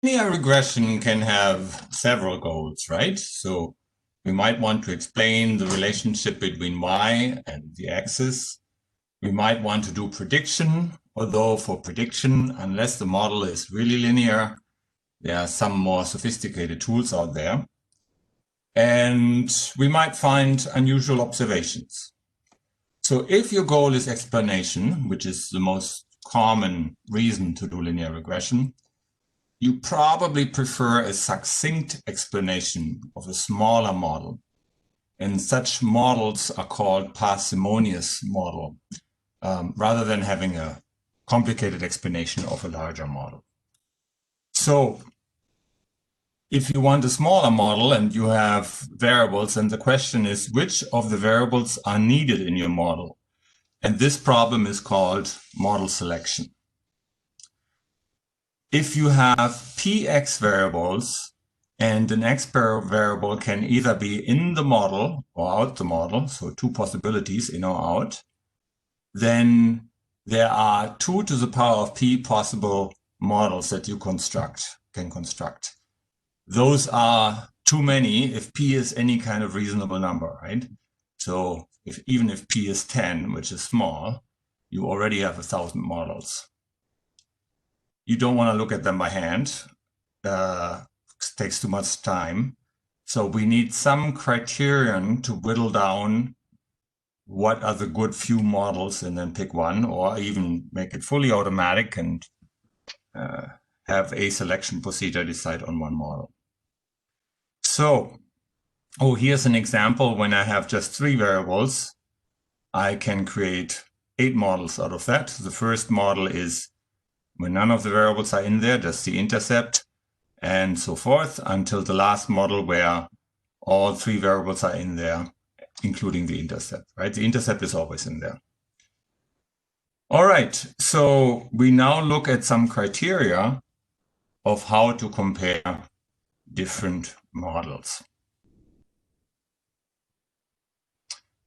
Linear regression can have several goals, right? So we might want to explain the relationship between y and the axis. We might want to do prediction, although for prediction, unless the model is really linear, there are some more sophisticated tools out there. And we might find unusual observations. So if your goal is explanation, which is the most common reason to do linear regression, you probably prefer a succinct explanation of a smaller model. And such models are called parsimonious model, rather than having a complicated explanation of a larger model. So if you want a smaller model and you have variables, and the question is which of the variables are needed in your model? And this problem is called model selection. If you have px variables and an x variable can either be in the model or out the model, so two possibilities, in or out, then there are 2 to the power of p possible models that you can construct. Those are too many if p is any kind of reasonable number, right? So even if p is 10, which is small, you already have 1,000 models. You don't want to look at them by hand. It takes too much time. So we need some criterion to whittle down what are the good few models and then pick one, or even make it fully automatic and have a selection procedure decide on one model. So, here's an example. When I have just 3 variables, I can create 8 models out of that. The first model is when none of the variables are in there, just the intercept, and so forth, until the last model where all 3 variables are in there, including the intercept, right? The intercept is always in there. All right, so we now look at some criteria of how to compare different models.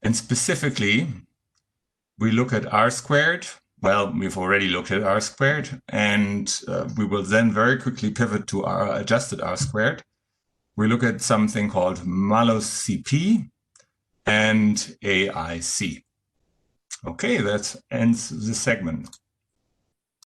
And specifically, we look at R². Well, we've already looked at R², and we will then very quickly pivot to our adjusted R². We look at something called ModelCP and AIC. Okay, that ends the segment.